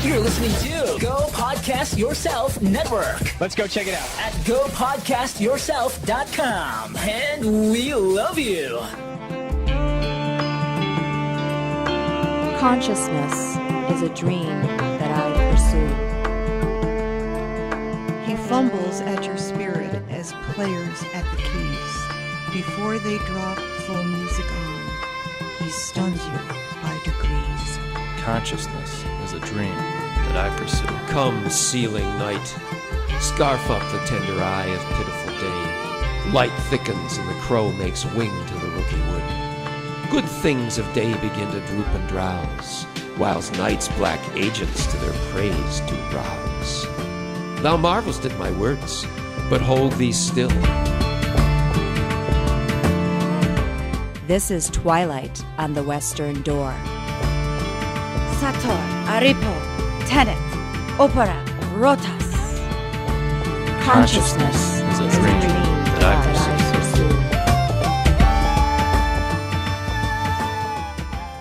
You're listening to Go Podcast Yourself Network. Let's go check it out at gopodcastyourself.com. And we love you. Consciousness is a dream that I pursue. He fumbles at your spirit as players at the keys. Before they drop full music on, he stuns you by degrees. Consciousness is a dream that I pursue. Come, sealing night, scarf up the tender eye of pitiful day. Light thickens and the crow makes wing to the rooky wood. Good things of day begin to droop and drowse, whilst night's black agents to their praise do rouse. Thou marvelst at my words, but hold thee still. This is Twilight on the Western Door. Sator, Aripo, Tenet, Opera, Rotas. Consciousness is a dream that I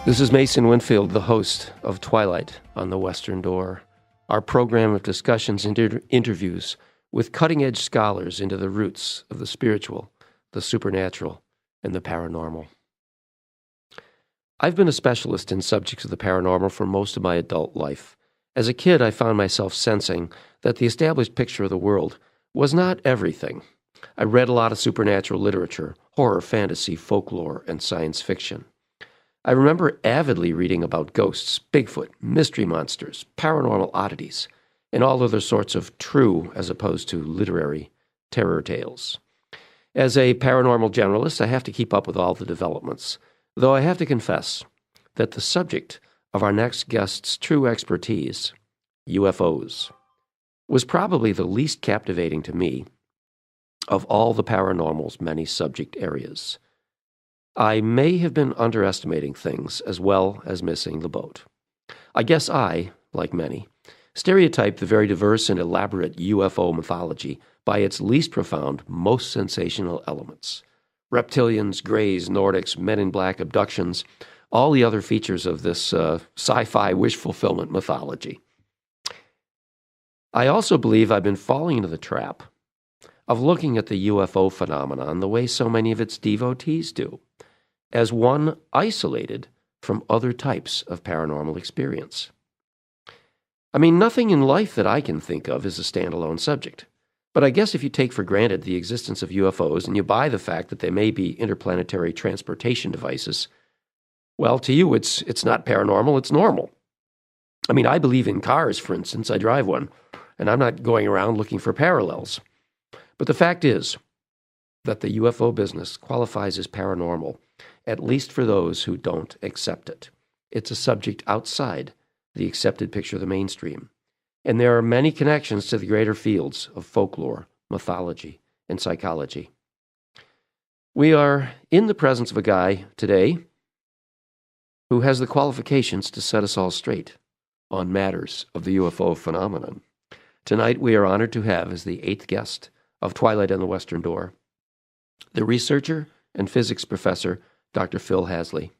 pursue. This is Mason Winfield, the host of Twilight on the Western Door, our program of discussions and interviews with cutting-edge scholars into the roots of the spiritual, the supernatural, and the paranormal. I've been a specialist in subjects of the paranormal for most of my adult life. As a kid, I found myself sensing that the established picture of the world was not everything. I read a lot of supernatural literature, horror, fantasy, folklore, and science fiction. I remember avidly reading about ghosts, Bigfoot, mystery monsters, paranormal oddities, and all other sorts of true as opposed to literary terror tales. As a paranormal generalist, I have to keep up with all the developments, though I have to confess that the subject of our next guest's true expertise, UFOs, was probably the least captivating to me of all the paranormal's many subject areas. I may have been underestimating things as well as missing the boat. I guess I, like many, stereotyped the very diverse and elaborate UFO mythology by its least profound, most sensational elements. Reptilians, Greys, Nordics, Men in Black abductions, all the other features of this sci-fi wish fulfillment mythology. I also believe I've been falling into the trap of looking at the UFO phenomenon the way so many of its devotees do, as one isolated from other types of paranormal experience. I mean, nothing in life that I can think of is a standalone subject. But I guess if you take for granted the existence of UFOs and you buy the fact that they may be interplanetary transportation devices, well, to you, it's not paranormal, it's normal. I mean, I believe in cars, for instance. I drive one, and I'm not going around looking for parallels. But the fact is that the UFO business qualifies as paranormal, at least for those who don't accept it. It's a subject outside the accepted picture of the mainstream. And there are many connections to the greater fields of folklore, mythology, and psychology. We are in the presence of a guy today who has the qualifications to set us all straight on matters of the UFO phenomenon. Tonight we are honored to have as the 8th guest of Twilight on the Western Door, the researcher and physics professor, Dr. Phil Haseley.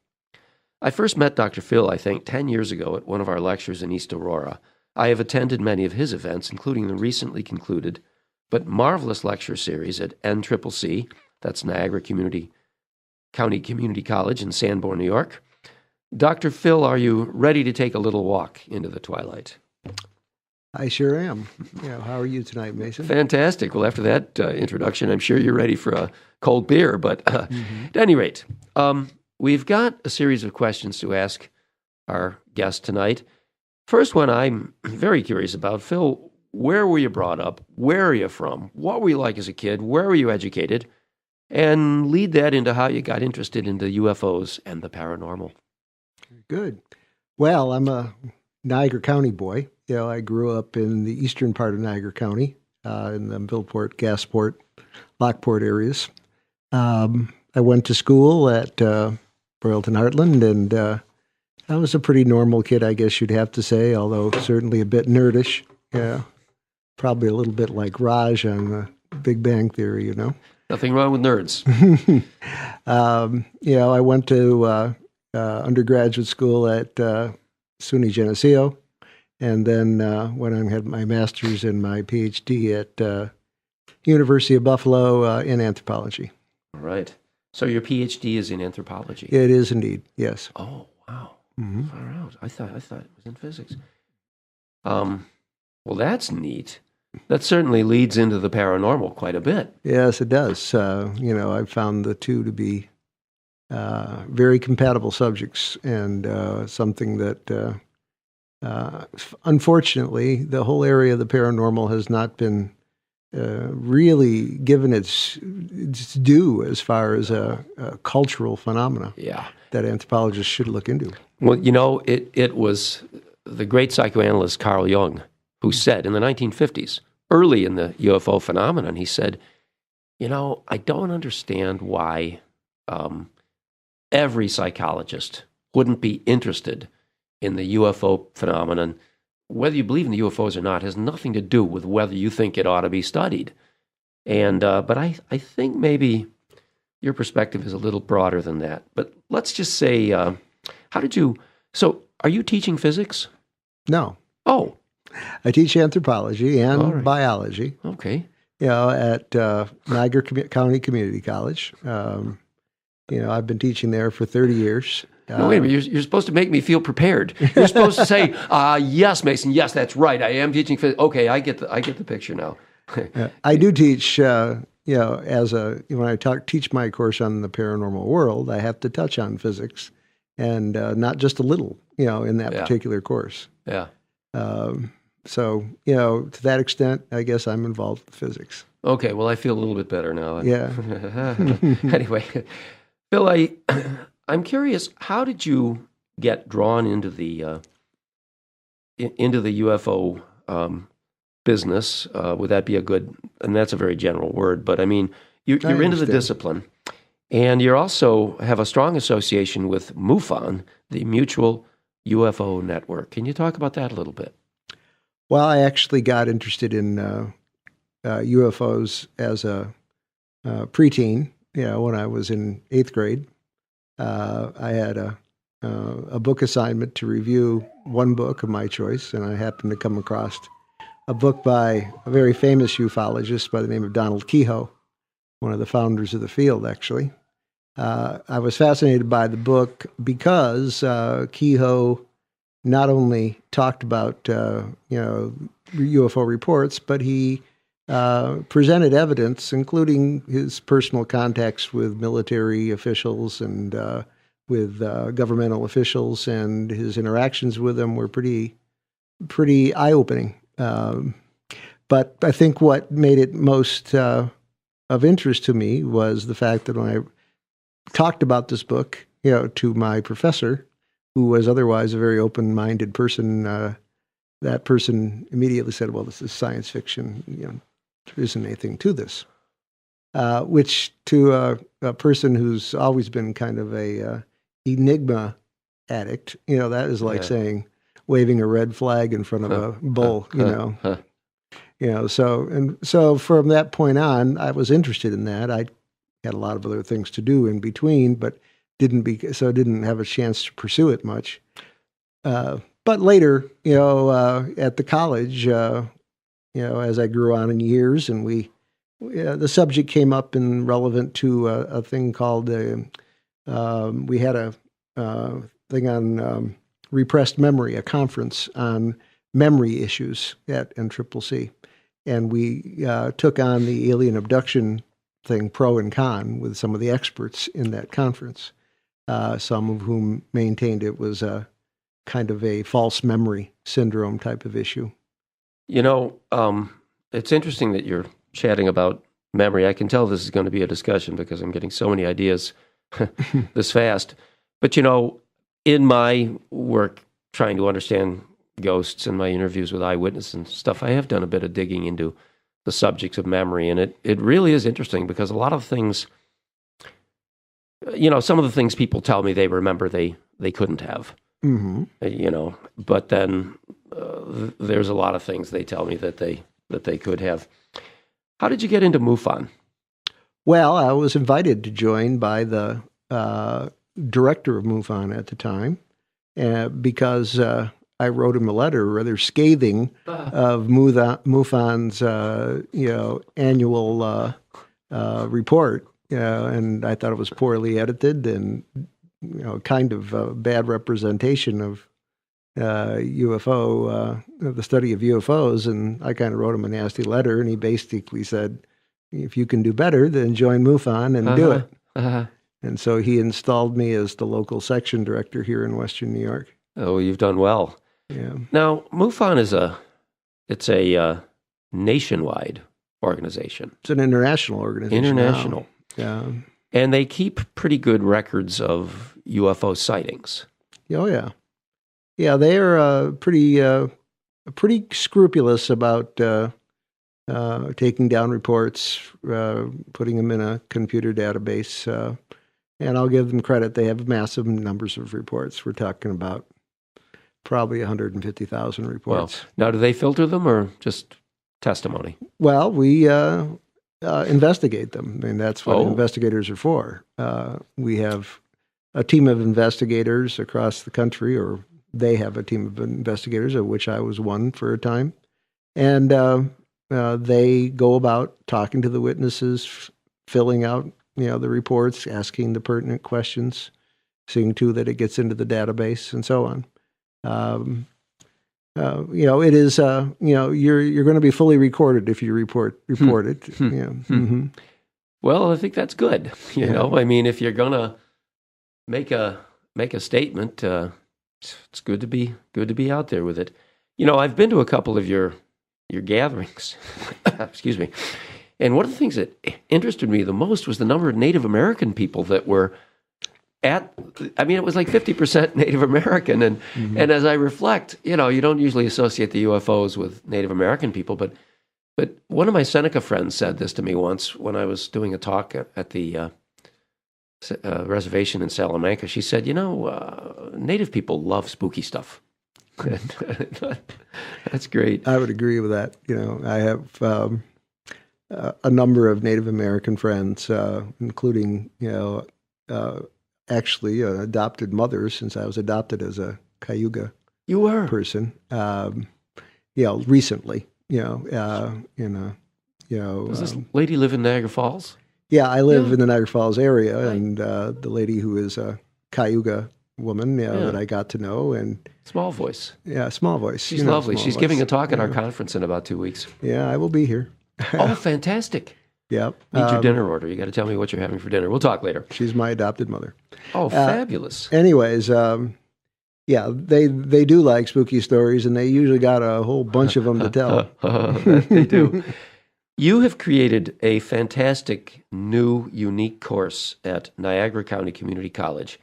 I first met Dr. Phil, I think, 10 years ago at one of our lectures in East Aurora. I have attended many of his events, including the recently concluded but marvelous lecture series at NCCC, that's Niagara County Community College in Sanborn, New York. Dr. Phil, are you ready to take a little walk into the twilight? I sure am. Yeah, how are you tonight, Mason? Fantastic. Well, after that introduction, I'm sure you're ready for a cold beer. But at any rate, we've got a series of questions to ask our guest tonight. First one I'm very curious about. Phil, where were you brought up? Where are you from? What were you like as a kid? Where were you educated? And lead that into how you got interested into UFOs and the paranormal. Good. Well, I'm a Niagara County boy. You know, I grew up in the eastern part of Niagara County, in the Millport, Gasport, Lockport areas. I went to school at Burlington Heartland, and I was a pretty normal kid, I guess you'd have to say, although certainly a bit nerdish. Yeah, probably a little bit like Raj on the Big Bang Theory, you know. Nothing wrong with nerds. You know, I went to undergraduate school at SUNY Geneseo, And then when I had my master's and my PhD at University of Buffalo in anthropology. All right. So your PhD is in anthropology. It is indeed, yes. Oh, wow. Mm-hmm. Far out. I thought it was in physics. Well, that's neat. That certainly leads into the paranormal quite a bit. Yes, it does. I've found the two to be very compatible subjects, and something that, unfortunately, the whole area of the paranormal has not been really given its due as far as a cultural phenomena. Yeah. That anthropologists should look into. Well, it was the great psychoanalyst Carl Jung who said in the 1950s, early in the UFO phenomenon, he said, I don't understand why every psychologist wouldn't be interested in the UFO phenomenon. Whether you believe in the UFOs or not has nothing to do with whether you think it ought to be studied. And but I think maybe your perspective is a little broader than that. But let's just say, so are you teaching physics? No. Oh. I teach anthropology and biology. Okay. At Niagara County Community College. I've been teaching there for 30 years. No, wait a minute. You're supposed to make me feel prepared. You're supposed to say, yes, Mason, yes, that's right. I am teaching physics. Okay, I get the picture now. I do teach, when I teach my course on the paranormal world, I have to touch on physics, and not just a little, in that particular course. Yeah. So, to that extent, I guess I'm involved with physics. Okay, well, I feel a little bit better now. Yeah. Anyway, Phil, I'm curious, how did you get drawn into the UFO business? Would that be and that's a very general word, but I mean, you're into the discipline, and you also have a strong association with Mufon, the Mutual UFO Network. Can you talk about that a little bit? Well, I actually got interested in UFOs as a preteen, when I was in 8th grade. I had a book assignment to review one book of my choice, and I happened to come across a book by a very famous ufologist by the name of Donald Keyhoe, one of the founders of the field, actually. I was fascinated by the book because Keyhoe not only talked about UFO reports, but he presented evidence, including his personal contacts with military officials and with governmental officials, and his interactions with them were pretty eye-opening. But I think what made it most of interest to me was the fact that when I talked about this book, to my professor, who was otherwise a very open-minded person, that person immediately said, "Well, this is science fiction. There isn't anything to this." Which to a person who's always been kind of a enigma addict, that is like saying waving a red flag in front of a bull, So from that point on, I was interested in that. I had a lot of other things to do in between, but didn't have a chance to pursue it much. But later, at the college, as I grew on in years, and the subject came up and relevant to a thing called we had a thing on repressed memory, a conference on memory issues at NCCC, and we took on the alien abduction thing, pro and con, with some of the experts in that conference, some of whom maintained it was a kind of a false memory syndrome type of issue. It's interesting that you're chatting about memory. I can tell this is going to be a discussion because I'm getting so many ideas this fast. But, in my work trying to understand ghosts and my interviews with eyewitnesses and stuff, I have done a bit of digging into the subjects of memory. And it really is interesting because a lot of things, some of the things people tell me they remember they couldn't have. Mm-hmm. But then there's a lot of things they tell me that they could have. How did you get into Mufon? Well, I was invited to join by the director of Mufon at the time, because I wrote him a letter rather scathing of Mufon's annual report, and I thought it was poorly edited and kind of a bad representation of UFO, the study of UFOs. And I kind of wrote him a nasty letter, and he basically said, "If you can do better, then join Mufon and do it." And so he installed me as the local section director here in Western New York. Oh, you've done well. Yeah. Now, Mufon is a nationwide organization. It's an international organization. International. Now. Yeah. And they keep pretty good records of UFO sightings. Oh, yeah. Yeah, they are pretty scrupulous about taking down reports, putting them in a computer database. And I'll give them credit. They have massive numbers of reports. We're talking about probably 150,000 reports. Well, now, do they filter them or just testimony? Well, we investigate them. I mean, that's what investigators are for. We have a team of investigators across the country, or they have a team of investigators, of which I was one for a time. And they go about talking to the witnesses, filling out the reports, asking the pertinent questions, seeing to that it gets into the database, and so on. It is you're going to be fully recorded if you report it. Mm-hmm. Well, I think that's good. You know, I mean, if you're going to make a statement, it's good to be out there with it. You know, I've been to a couple of your gatherings. Excuse me. And one of the things that interested me the most was the number of Native American people that were it was like 50% Native American. And and as I reflect, you don't usually associate the UFOs with Native American people, but one of my Seneca friends said this to me once when I was doing a talk at the reservation in Salamanca. She said, Native people love spooky stuff. That's great. I would agree with that. I have a number of Native American friends, including, actually an adopted mother, since I was adopted as a Cayuga person. Recently, Does this lady live in Niagara Falls? Yeah, I live in the Niagara Falls area, right. And the lady who is a Cayuga woman that I got to know. And Small Voice. Yeah, Small Voice. She's lovely. She's giving a talk at our conference in about 2 weeks. Yeah, I will be here. Oh, fantastic. Yep. Need your dinner order. You got to tell me what you're having for dinner. We'll talk later. She's my adopted mother. Oh, fabulous. Anyways, they do like spooky stories, and they usually got a whole bunch of them to tell. They do. You have created a fantastic, new, unique course at Niagara County Community College,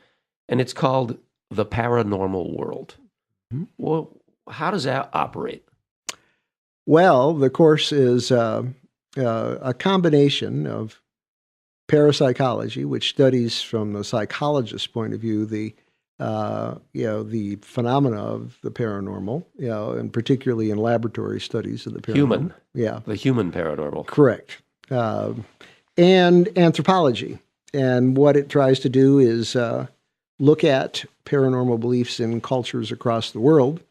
and it's called The Paranormal World. Mm-hmm. Well, how does that operate? Well, the course is a combination of parapsychology, which studies from the psychologist's point of view the phenomena of the paranormal, and particularly in laboratory studies of the paranormal. Human. Yeah. The human paranormal. Correct. And anthropology. And what it tries to do is look at paranormal beliefs in cultures across the world,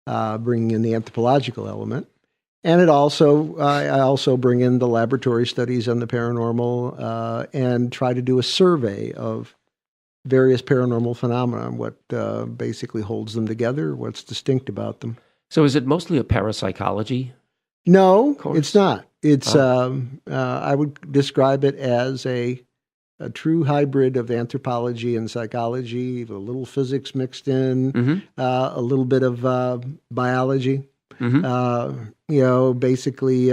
bringing in the anthropological element. And I also bring in the laboratory studies on the paranormal and try to do a survey of various paranormal phenomena, what basically holds them together, what's distinct about them. So is it mostly a parapsychology? No, course? It's not. It's I would describe it as a true hybrid of anthropology and psychology, a little physics mixed in, a little bit of biology, basically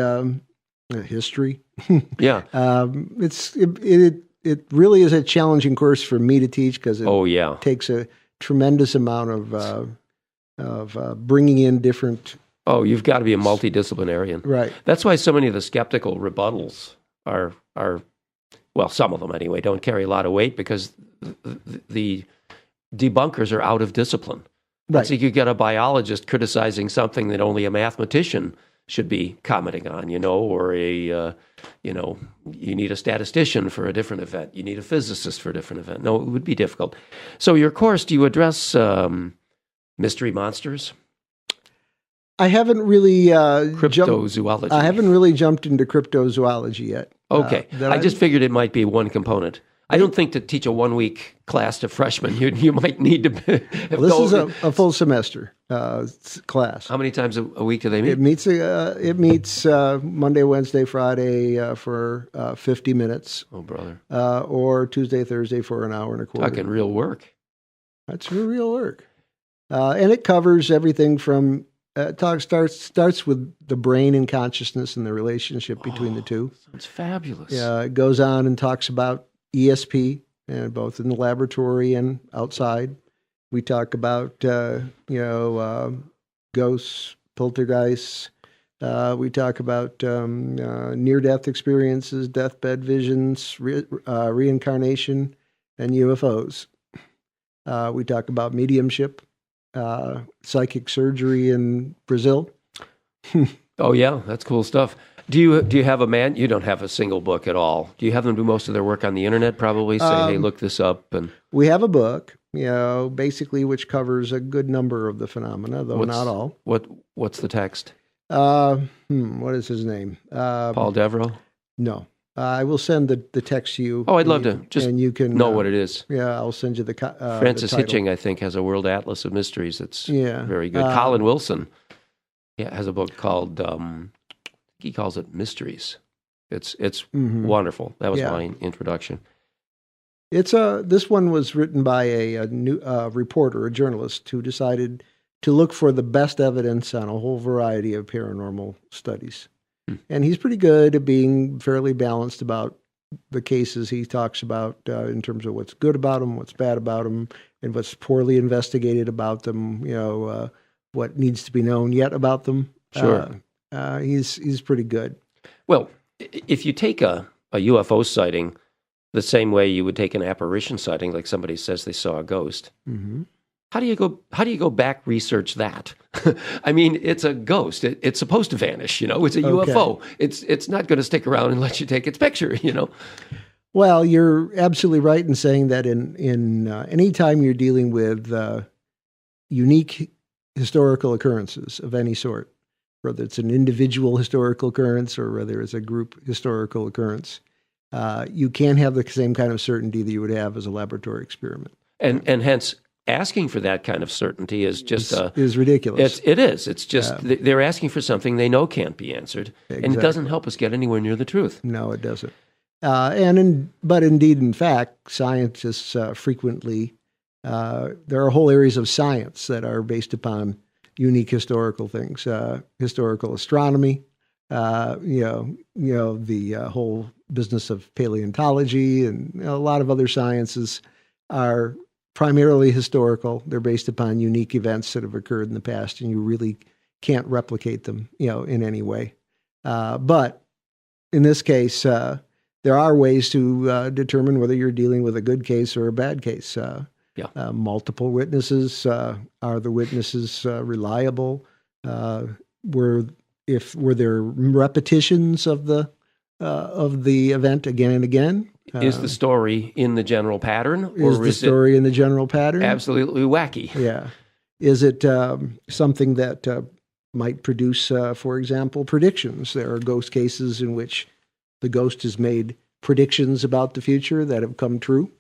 history. Yeah. It really is a challenging course for me to teach because it takes a tremendous amount of bringing in different. Oh, you've got to be a multidisciplinarian. Right. That's why so many of the skeptical rebuttals are some of them anyway, don't carry a lot of weight because the debunkers are out of discipline. Right. So you get a biologist criticizing something that only a mathematician should be commenting on, or you need a statistician for a different event. You need a physicist for a different event. No, it would be difficult. So your course, do you address Mystery monsters? I haven't really Cryptozoology. I haven't really jumped into cryptozoology yet. Okay. I just figured it might be one component. I don't think to teach a 1-week class to freshmen, you might need to. This is a full semester class. How many times a week do they meet? It meets Monday, Wednesday, Friday for 50 minutes. Oh, brother. Or Tuesday, Thursday for an hour and a quarter. Talking real work. That's real work. And it covers everything from starts with the brain and consciousness and the relationship between the two. Sounds fabulous. It goes on and talks about ESP, both in the laboratory and outside. We talk about ghosts, poltergeists. We talk about near-death experiences, deathbed visions, reincarnation, and UFOs. We talk about mediumship, psychic surgery in Brazil. Oh yeah, that's cool stuff. Do you have a man? You don't have a single book at all. Do you have them do most of their work on the internet? Probably say, hey, look this up. And we have a book, basically which covers a good number of the phenomena, though not all. What's the text? What is his name? Paul Devereaux? No. I will send the text to you. Oh, I'd love to. Just and you can know what it is. Yeah, I'll send you the Francis the title. Hitching, I think, has a World Atlas of Mysteries that's very good. Colin Wilson has a book called, he calls it Mysteries. It's wonderful. That was my introduction. This one was written by a new reporter, a journalist, who decided to look for the best evidence on a whole variety of paranormal studies. And he's pretty good at being fairly balanced about the cases he talks about in terms of what's good about them, what's bad about them, and what's poorly investigated about them, what needs to be known yet about them. Sure. He's pretty good. Well, if you take a UFO sighting the same way you would take an apparition sighting, like somebody says they saw a ghost, how do you go back research that? I mean, it's a ghost. It's supposed to vanish. It's a UFO. It's not going to stick around and let you take its picture. Well, you're absolutely right in saying that in any time you're dealing with unique historical occurrences of any sort, whether it's an individual historical occurrence or whether it's a group historical occurrence, you can't have the same kind of certainty that you would have as a laboratory experiment. And hence, asking for that kind of certainty is just is ridiculous. It is. It's just they're asking for something they know can't be answered, and it doesn't help us get anywhere near the truth. No, it doesn't. But indeed, in fact, scientists frequently there are whole areas of science that are based upon unique historical things, historical astronomy. The whole business of paleontology and a lot of other sciences are primarily historical. They're based upon unique events that have occurred in the past, and you really can't replicate them, in any way. But in this case, there are ways to determine whether you're dealing with a good case or a bad case. Multiple witnesses. Are the witnesses reliable? Were there repetitions of the event again and again? Is the story in the general pattern? Is the story in the general pattern? Absolutely wacky. Yeah. Is it something that might produce, for example, predictions? There are ghost cases in which the ghost has made predictions about the future that have come true.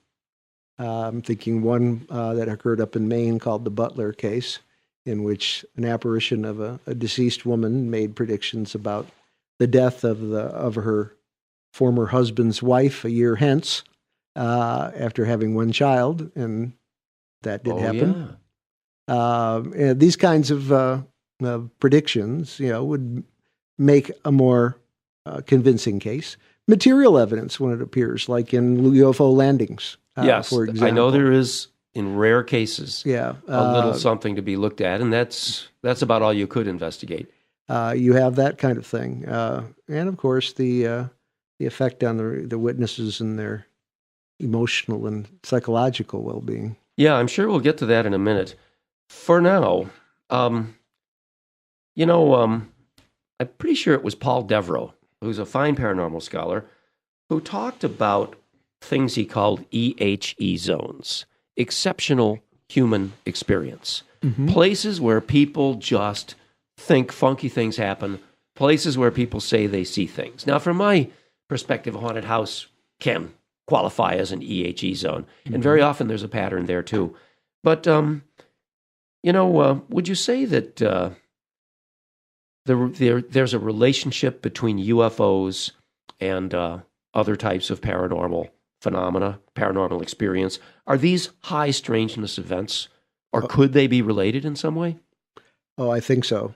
I'm thinking one that occurred up in Maine called the Butler case, in which an apparition of a deceased woman made predictions about the death of her former husband's wife a year hence, after having one child, and that did happen. And these kinds of predictions, would make a more convincing case. Material evidence when it appears, like in UFO landings. Yes, for example. I know there is, in rare cases, a little something to be looked at, and that's about all you could investigate. You have that kind of thing, and of course the effect on the witnesses and their emotional and psychological well-being. Yeah, I'm sure we'll get to that in a minute. For now, I'm pretty sure it was Paul Devereaux, who's a fine paranormal scholar, who talked about things he called EHE zones, exceptional human experience. Places where people just think funky things happen, places where people say they see things. Now, from my perspective, a haunted house can qualify as an EHE zone, and very often there's a pattern there too. But, would you say that there's a relationship between UFOs and other types of paranormal phenomena, paranormal experience? Are these high strangeness events, or could they be related in some way? Oh, I think so.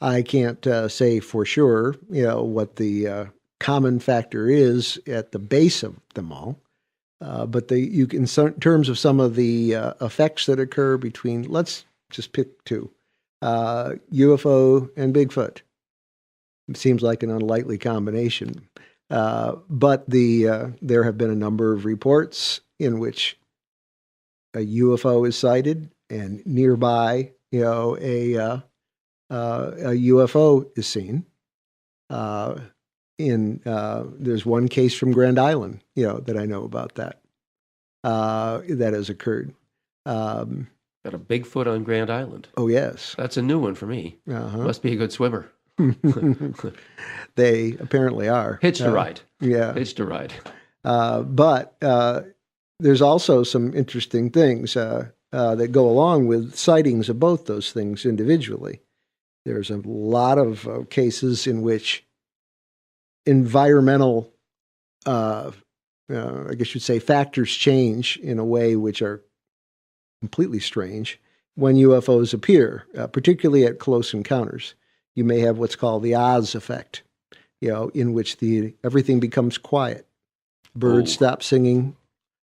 I can't say for sure, what the common factor is at the base of them all. But in terms of some of the effects that occur between, let's just pick two, UFO and Bigfoot. It seems like an unlikely combination. But there have been a number of reports in which a UFO is sighted, and nearby, a UFO is seen. There's one case from Grand Island, that I know about that has occurred. Got a Bigfoot on Grand Island. Oh, yes. That's a new one for me. Must be a good swimmer. They apparently are. Hitched a ride. Yeah. Hitched a ride. But there's also some interesting things that go along with sightings of both those things individually. There's a lot of cases in which environmental, I guess you'd say, factors change in a way which are completely strange when UFOs appear, particularly at close encounters. You may have what's called the Oz effect, in which everything becomes quiet. Birds stop singing,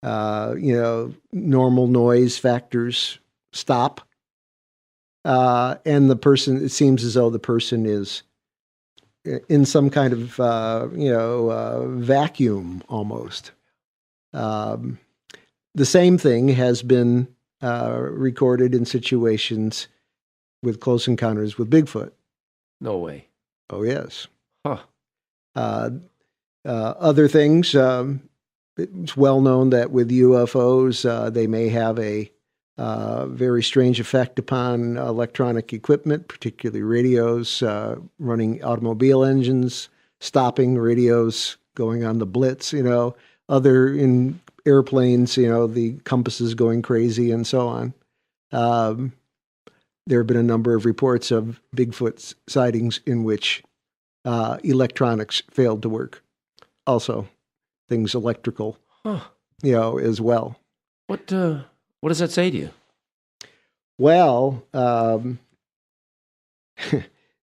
normal noise factors stop. And it seems as though the person is in some kind of, vacuum almost. The same thing has been recorded in situations with close encounters with Bigfoot. No way. Oh, yes. Huh. Other things, it's well known that with UFOs, they may have a very strange effect upon electronic equipment, particularly radios, running automobile engines, stopping radios, going on the blitz, other in airplanes, the compasses going crazy and so on. There have been a number of reports of Bigfoot sightings in which electronics failed to work. Also, things electrical, as well. What does that say to you? Well,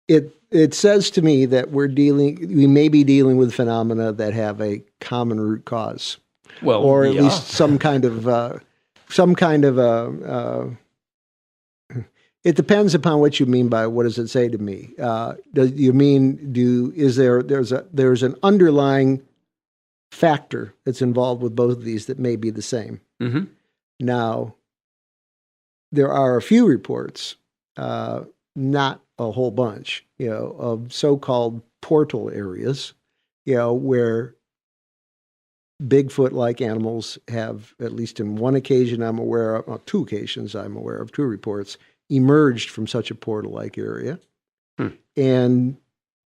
it says to me that we may be dealing with phenomena that have a common root cause, or at least some kind of it depends upon what you mean by what does it say to me. Do you mean there's an underlying factor that's involved with both of these that may be the same? Mm-hmm. Now, there are a few reports, not a whole bunch, of so-called portal areas, where Bigfoot-like animals have, at least in one occasion I'm aware of, two occasions I'm aware of, two reports, emerged from such a portal-like area. And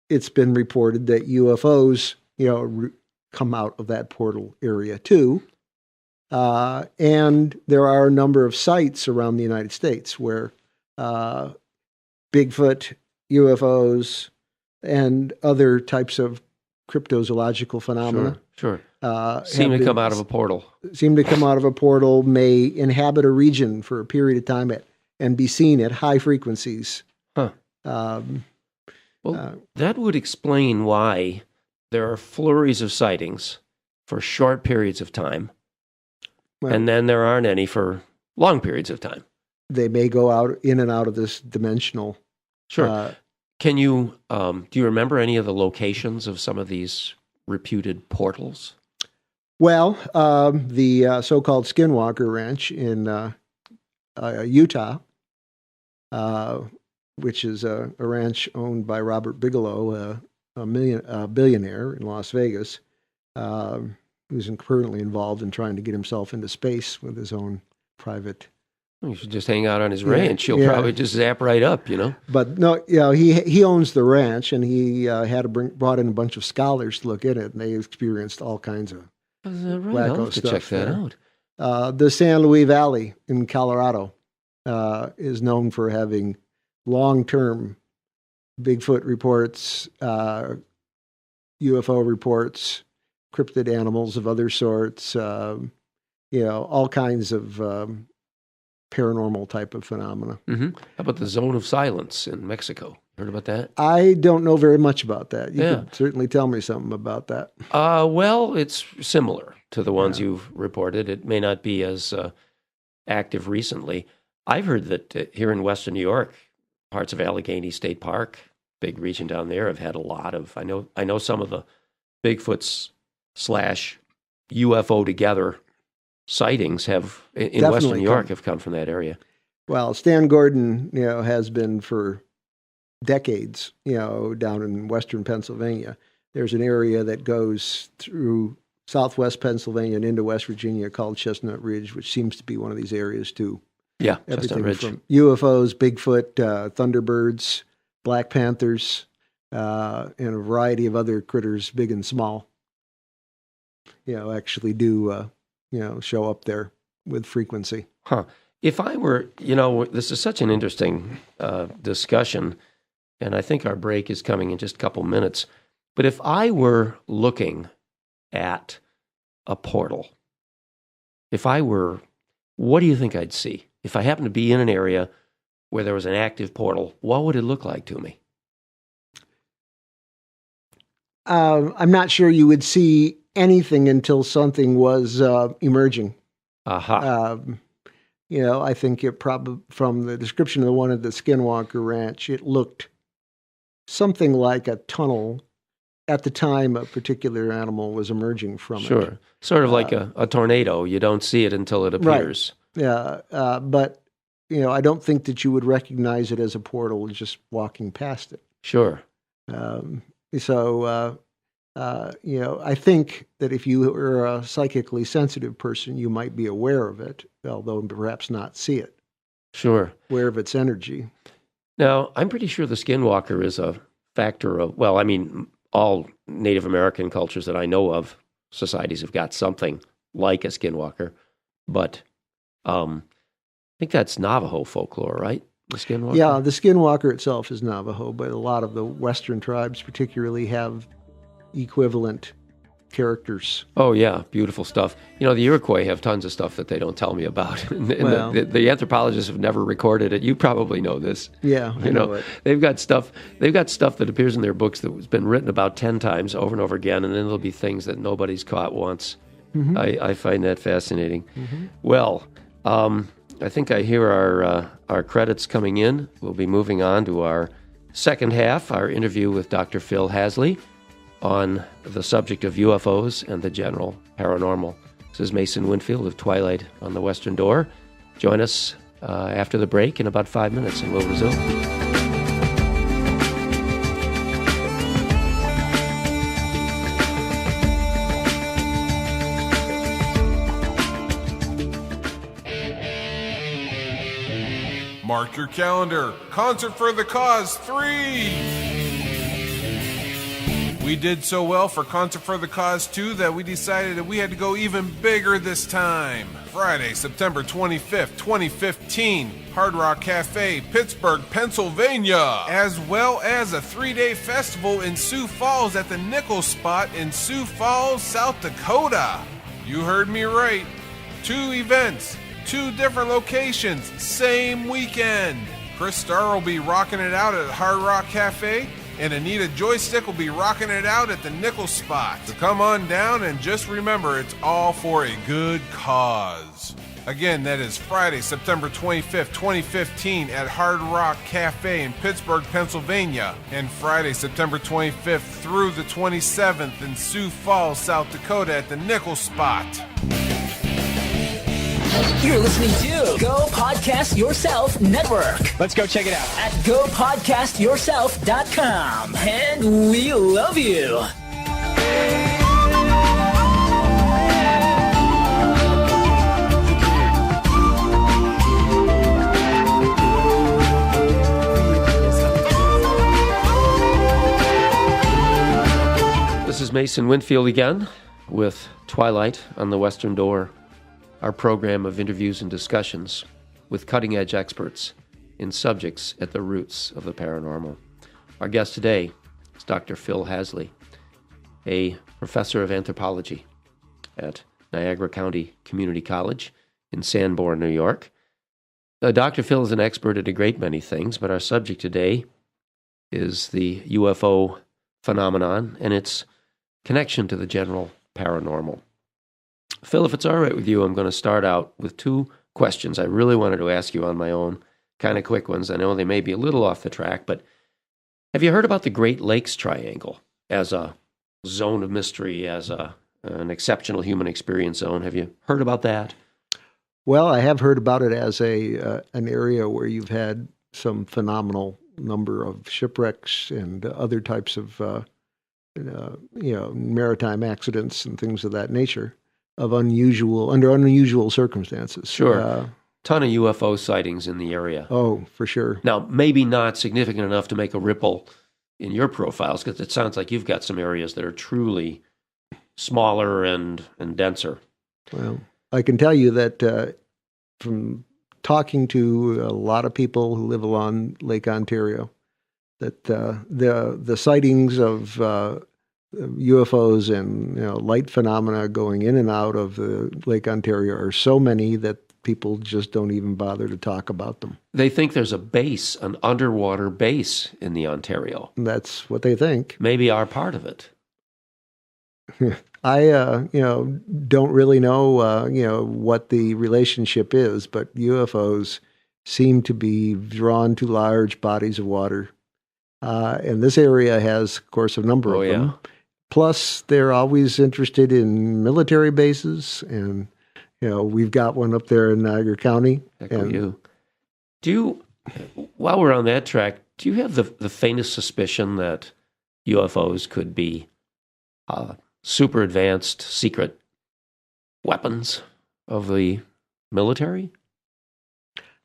it's been reported that UFOs, come out of that portal area too. And there are a number of sites around the United States where Bigfoot, UFOs, and other types of cryptozoological phenomena seem to come out of a portal. May inhabit a region for a period of time and be seen at high frequencies. That would explain why there are flurries of sightings for short periods of time, and then there aren't any for long periods of time. They may go in and out of this dimensional. Sure. Can you, do you remember any of the locations of some of these reputed portals? Well, the so-called Skinwalker Ranch in Utah, which is a ranch owned by Robert Bigelow, a billionaire in Las Vegas, who's currently involved in trying to get himself into space with his own private. You should just hang out on his ranch. He'll yeah. probably just zap right up, you know. But no, he owns the ranch, and he brought in a bunch of scholars to look at it, and they experienced all kinds of Right, I'll have to stuff check that there. out. The San Luis Valley in Colorado is known for having long-term Bigfoot reports, UFO reports, cryptid animals of other sorts, all kinds of paranormal type of phenomena. Mm-hmm. How about the Zone of Silence in Mexico? Heard about that? I don't know very much about that. You could certainly tell me something about that. Well, it's similar to the ones you've reported. It may not be as active recently. I've heard that here in Western New York, parts of Allegheny State Park, big region down there, have had a lot of. I know some of the Bigfoots / UFO together sightings have in Definitely Western New York have come from that area. Well, Stan Gordon, has been for decades, down in Western Pennsylvania. There's an area that goes through Southwest Pennsylvania and into West Virginia called Chestnut Ridge, which seems to be one of these areas too. Yeah, everything Chestnut Ridge. from UFOs, Bigfoot, Thunderbirds, Black Panthers, and a variety of other critters, big and small. Actually do show up there with frequency. Huh. If I were, this is such an interesting discussion, and I think our break is coming in just a couple minutes. But if I were looking at a portal, what do you think I'd see? If I happened to be in an area where there was an active portal, what would it look like to me? I'm not sure you would see anything until something was emerging. Aha. I think it probably, from the description of the one at the Skinwalker Ranch, it looked something like a tunnel at the time a particular animal was emerging from it. Sure. Sort of like a tornado. You don't see it until it appears. Right. But, I don't think that you would recognize it as a portal just walking past it. Sure. I think that if you were a psychically sensitive person, you might be aware of it, although perhaps not see it. Sure. Aware of its energy. Now, I'm pretty sure the Skinwalker is a factor of, all Native American cultures that I know of, societies have got something like a Skinwalker, but I think that's Navajo folklore, right? The Skinwalker? Yeah, the Skinwalker itself is Navajo, but a lot of the Western tribes particularly have equivalent characters. Oh, yeah, beautiful stuff. The Iroquois have tons of stuff that they don't tell me about. The anthropologists have never recorded it. You probably know this. Yeah, I know it. They've got stuff that appears in their books that has been written about 10 times over and over again, and then there'll be things that nobody's caught once. Mm-hmm. I find that fascinating. Mm-hmm. Well, I think I hear our credits coming in. We'll be moving on to our second half, our interview with Dr. Phil Haseley on the subject of UFOs and the general paranormal. This is Mason Winfield of Twilight on the Western Door. Join us after the break in about 5 minutes, and we'll resume. Mark your calendar. Concert for the Cause 3. We did so well for Concert for the Cause 2 that we decided that we had to go even bigger this time. Friday, September 25th, 2015, Hard Rock Cafe, Pittsburgh, Pennsylvania, as well as a 3-day festival in Sioux Falls at the Nickel Spot in Sioux Falls, South Dakota. You heard me right. 2 events, 2 different locations, same weekend. Chris Starr will be rocking it out at Hard Rock Cafe, and Anita Joystick will be rocking it out at the Nickel Spot. So come on down, and just remember, it's all for a good cause. Again, that is Friday, September 25th, 2015 at Hard Rock Cafe in Pittsburgh, Pennsylvania, and Friday, September 25th through the 27th in Sioux Falls, South Dakota at the Nickel Spot. You're listening to Go Podcast Yourself Network. Let's go check it out at gopodcastyourself.com. And we love you. Mason Winfield again with Twilight on the Western Door, our program of interviews and discussions with cutting-edge experts in subjects at the roots of the paranormal. Our guest today is Dr. Phil Haseley, a professor of anthropology at Niagara County Community College in Sanborn, New York. Dr. Phil is an expert at a great many things, but our subject today is the UFO phenomenon and its connection to the general paranormal. Phil, if it's all right with you, I'm going to start out with two questions I really wanted to ask you on my own, kind of quick ones. I know they may be a little off the track, but have you heard about the Great Lakes Triangle as a zone of mystery, as an exceptional human experience zone? Have you heard about that? Well, I have heard about it as an area where you've had some phenomenal number of shipwrecks and other types of maritime accidents and things of that nature under unusual circumstances. Sure. Ton of UFO sightings in the area. Oh, for sure. Now, maybe not significant enough to make a ripple in your profiles, because it sounds like you've got some areas that are truly smaller and denser. Well, I can tell you that from talking to a lot of people who live along Lake Ontario, that the sightings of UFOs and light phenomena going in and out of the Lake Ontario are so many that people just don't even bother to talk about them. They think there's a base, an underwater base in the Ontario. That's what they think. Maybe our part of it. I, don't really know, what the relationship is, but UFOs seem to be drawn to large bodies of water. And this area has, of course, a number of them. Plus, they're always interested in military bases, and we've got one up there in Niagara County. While we're on that track, do you have the faintest suspicion that UFOs could be super advanced secret weapons of the military?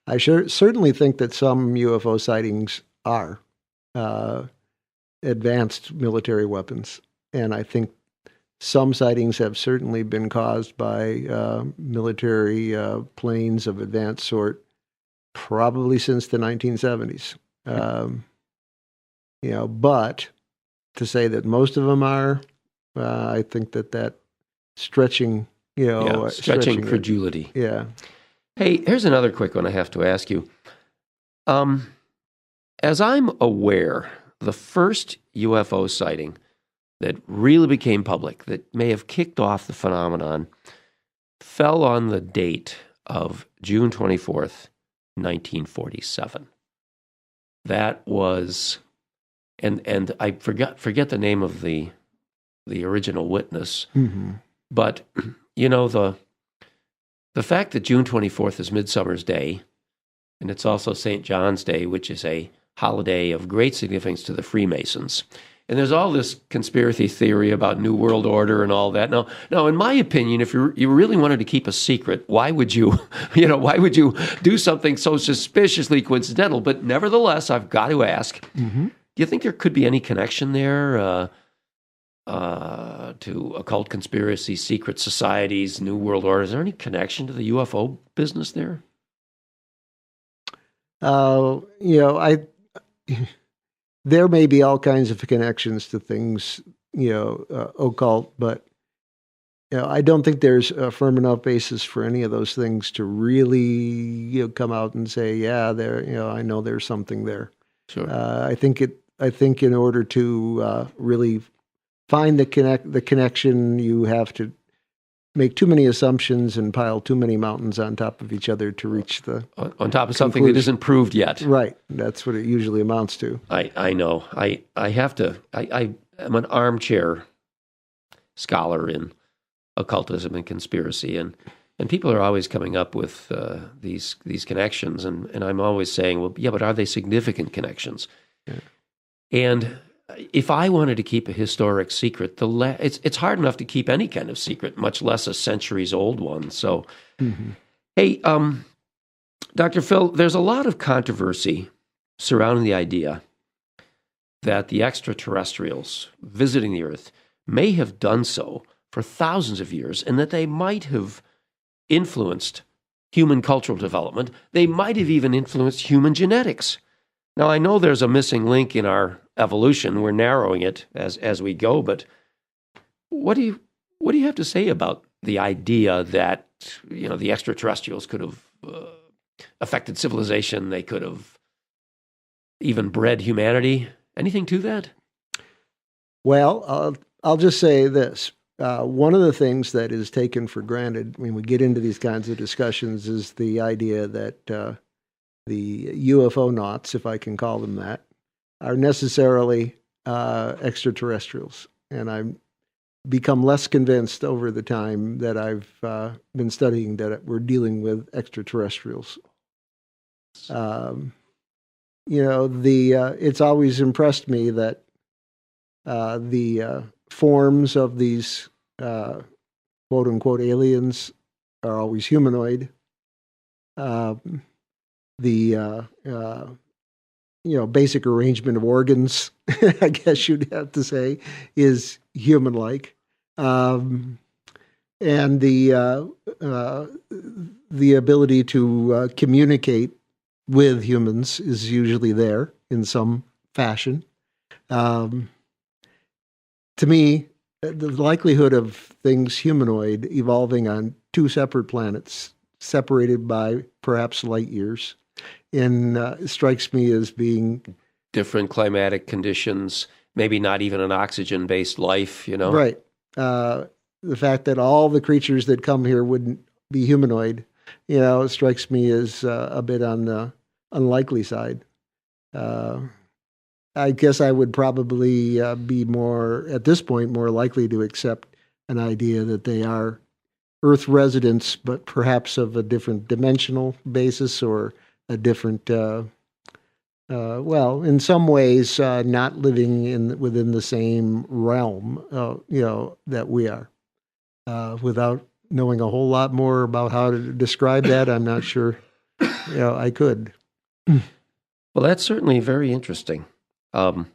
I certainly think that some UFO sightings are advanced military weapons. And I think some sightings have certainly been caused by military planes of advanced sort, probably since the 1970s. But to say that most of them are, I think that stretching, stretching credulity. Yeah. Hey, here's another quick one I have to ask you. As I'm aware, the first UFO sighting that really became public, that may have kicked off the phenomenon, fell on the date of June 24th, 1947. That was, and I forget the name of the original witness, but the fact that June 24th is Midsummer's Day, and it's also St. John's Day, which is a holiday of great significance to the Freemasons. And there's all this conspiracy theory about New World Order and all that. Now, in my opinion, if you really wanted to keep a secret, why would you do something so suspiciously coincidental? But nevertheless, I've got to ask, do you think there could be any connection there to occult conspiracy, secret societies, New World Order? Is there any connection to the UFO business there? There may be all kinds of connections to things, occult, but I don't think there's a firm enough basis for any of those things to really come out and say, yeah, there, I know there's something there. Sure. I think in order to really find the connection, you have to make too many assumptions and pile too many mountains on top of each other to reach the on top of something that isn't proved yet. Right. That's what it usually amounts to. I know. I am an armchair scholar in occultism and conspiracy, and people are always coming up with these connections, and I'm always saying, well, yeah, but are they significant connections? Yeah. And if I wanted to keep a historic secret, it's hard enough to keep any kind of secret, much less a centuries-old one. So, Hey, Dr. Phil, there's a lot of controversy surrounding the idea that the extraterrestrials visiting the Earth may have done so for thousands of years, and that they might have influenced human cultural development. They might have even influenced human genetics. Now, I know there's a missing link in our evolution. We're narrowing it as we go, but what do you have to say about the idea that, the extraterrestrials could have affected civilization? They could have even bred humanity. Anything to that? Well, I'll just say this. One of the things that is taken for granted when we get into these kinds of discussions is the idea that the UFO nauts, if I can call them that, are necessarily extraterrestrials. And I've become less convinced over the time that I've been studying that we're dealing with extraterrestrials. It's always impressed me that the forms of these quote unquote aliens are always humanoid. Basic arrangement of organs, I guess you'd have to say, is human-like. And the ability to communicate with humans is usually there in some fashion. To me, the likelihood of things humanoid evolving on two separate planets, separated by perhaps light years, strikes me as being different climatic conditions, maybe not even an oxygen-based life, Right. The fact that all the creatures that come here wouldn't be humanoid, strikes me as a bit on the unlikely side. I guess I would probably be at this point, more likely to accept an idea that they are Earth residents, but perhaps of a different dimensional basis or a different, in some ways, not living within the same realm, that we are. Without knowing a whole lot more about how to describe that, I'm not sure, I could. Well, that's certainly very interesting. UFO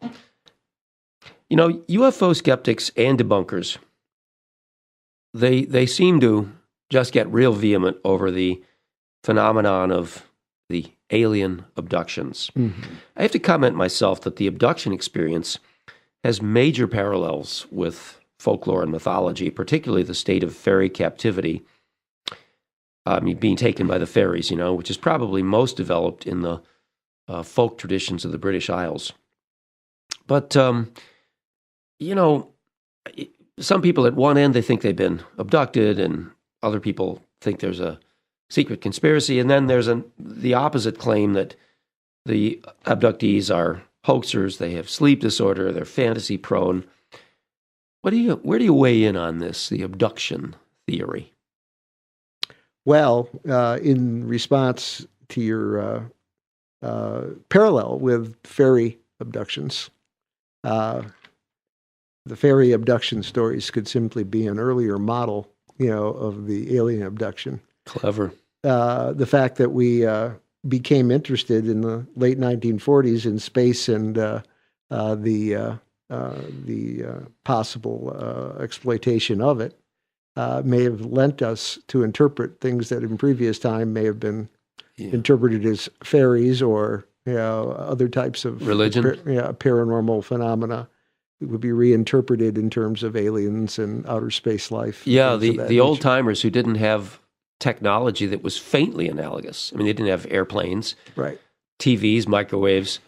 skeptics and debunkers, they seem to just get real vehement over the phenomenon of the alien abductions. Mm-hmm. I have to comment myself that the abduction experience has major parallels with folklore and mythology, particularly the state of fairy captivity, being taken by the fairies, which is probably most developed in the folk traditions of the British Isles. But, some people at one end, they think they've been abducted, and other people think there's a secret conspiracy. And then there's the opposite claim that the abductees are hoaxers, they have sleep disorder, they're fantasy prone. Where do you weigh in on this, the abduction theory? Well, in response to your parallel with fairy abductions, the fairy abduction stories could simply be an earlier model, of the alien abduction. Clever. The fact that we became interested in the late 1940s in space and the possible exploitation of it may have lent us to interpret things that in previous time may have been interpreted as fairies or other types of religion, paranormal phenomena. It would be reinterpreted in terms of aliens and outer space life. Yeah, the old timers who didn't have technology that was faintly analogous. I mean, they didn't have airplanes, right? TVs, microwaves.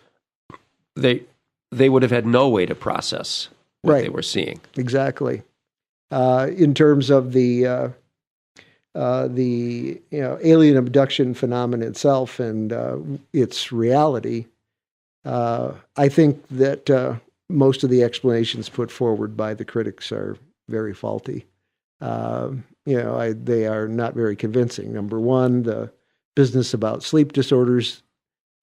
They would have had no way to process what they were seeing. Exactly. In terms of the alien abduction phenomenon itself and its reality, I think that most of the explanations put forward by the critics are very faulty. They are not very convincing. Number one, the business about sleep disorders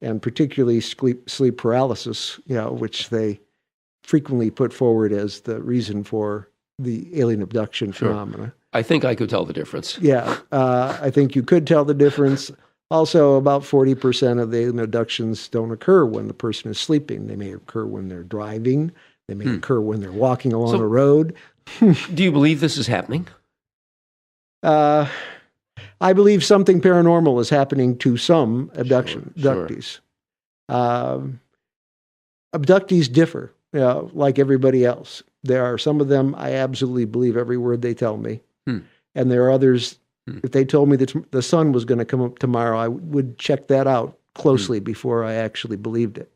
and particularly sleep paralysis, which they frequently put forward as the reason for the alien abduction phenomena. I think I could tell the difference. Yeah, I think you could tell the difference. Also, about 40% of the alien abductions don't occur when the person is sleeping. They may occur when they're driving. They may occur when they're walking along So- a road. Do you believe this is happening? I believe something paranormal is happening to some Sure. abductees. Abductees differ, like everybody else. There are some of them I absolutely believe every word they tell me. And there are others, if they told me that the sun was going to come up tomorrow, I would check that out closely before I actually believed it.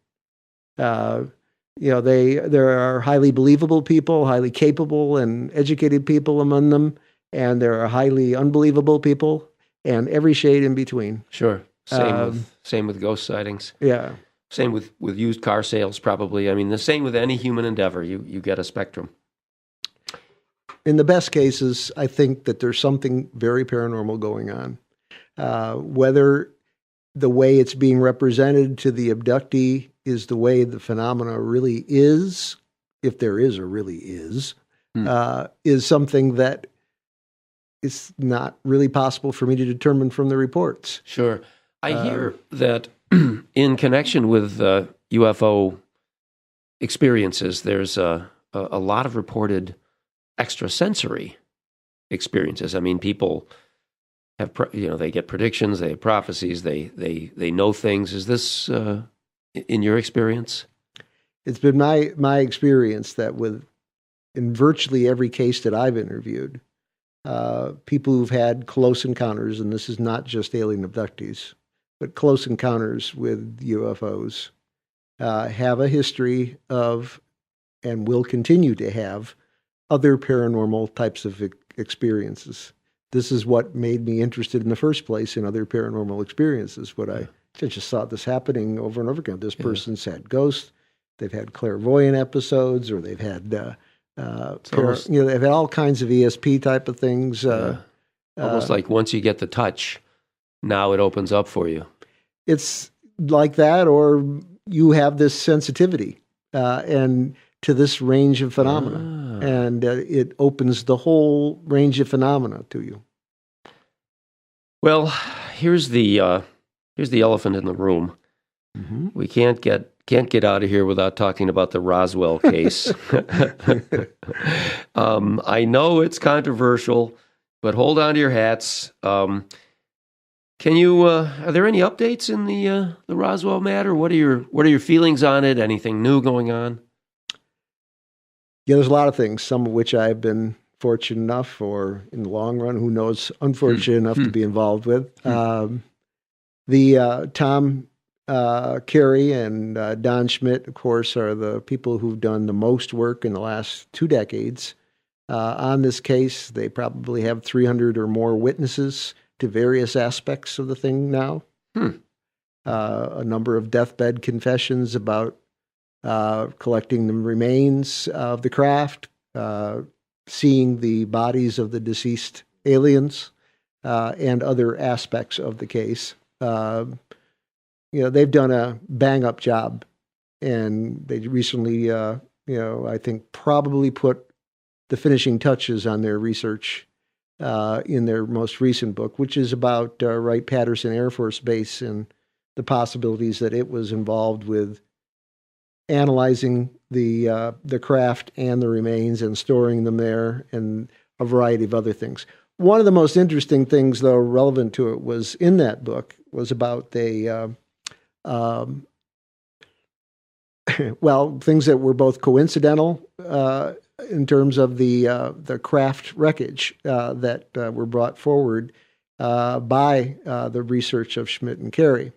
There are highly believable people, highly capable and educated people among them, and there are highly unbelievable people, and every shade in between. Sure. Same with ghost sightings. Yeah. Same with used car sales, probably. I mean, the same with any human endeavor. You get a spectrum. In the best cases, I think that there's something very paranormal going on. Whether the way it's being represented to the abductee is the way the phenomena really is, if there is or really is something that is not really possible for me to determine from the reports. Sure. I hear that in connection with UFO experiences, there's a lot of reported extrasensory experiences. I mean, people have, they get predictions, they have prophecies, they know things. Is this in your experience? It's been my experience that in virtually every case that I've interviewed, people who've had close encounters, and this is not just alien abductees, but close encounters with UFOs, have a history of, and will continue to have, other paranormal types of experiences. This is what made me interested in the first place in other paranormal experiences. I just saw this happening over and over again. This person's had ghosts, they've had clairvoyant episodes, or they've had they've had all kinds of ESP type of things. Almost like once you get the touch, now it opens up for you. It's like that, or you have this sensitivity and to this range of phenomena, and it opens the whole range of phenomena to you. Well, here's the elephant in the room. Mm-hmm. We can't get out of here without talking about the Roswell case. I know it's controversial, but hold on to your hats. Are there any updates in the Roswell matter? What are your feelings on it? Anything new going on? Yeah, there's a lot of things, some of which I've been fortunate enough, or in the long run, who knows, unfortunate enough to be involved with. The Tom Carey and Don Schmidt, of course, are the people who've done the most work in the last 2 decades on this case. They probably have 300 or more witnesses to various aspects of the thing now. A number of deathbed confessions about collecting the remains of the craft, seeing the bodies of the deceased aliens, and other aspects of the case. They've done a bang-up job, and they recently, I think probably put the finishing touches on their research in their most recent book, which is about Wright-Patterson Air Force Base and the possibilities that it was involved with analyzing the craft and the remains and storing them there, and a variety of other things. One of the most interesting things, though, relevant to it, was in that book, was about things that were both coincidental in terms of the craft wreckage that were brought forward by the research of Schmidt and Carey.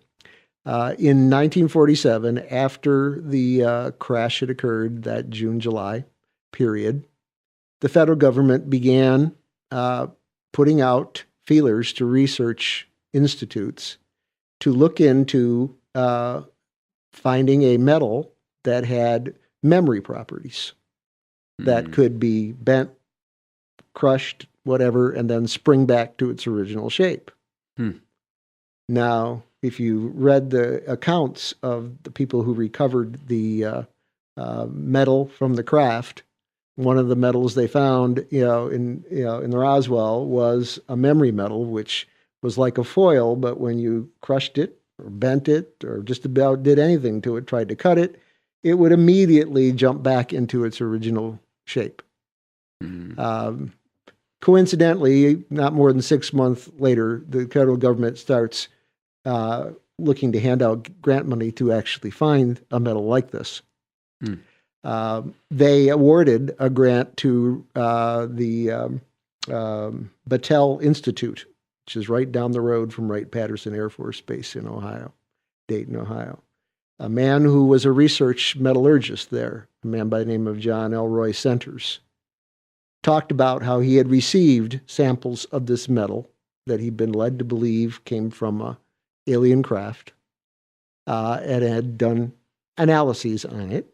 In 1947, after the crash had occurred, that June-July period, the federal government began putting out feelers to research institutes to look into finding a metal that had memory properties that could be bent, crushed, whatever, and then spring back to its original shape. Now, if you read the accounts of the people who recovered the metal from the craft, one of the metals they found, in the Roswell was a memory metal, which was like a foil, but when you crushed it or bent it or just about did anything to it, tried to cut it, it would immediately jump back into its original shape. Coincidentally, not more than 6 months later, the federal government starts looking to hand out grant money to actually find a metal like this. They awarded a grant to the Battelle Institute, which is right down the road from Wright-Patterson Air Force Base in Ohio, Dayton, Ohio. A man who was a research metallurgist there, a man by the name of John Elroy Centers, talked about how he had received samples of this metal that he'd been led to believe came from a alien craft, and had done analyses on it,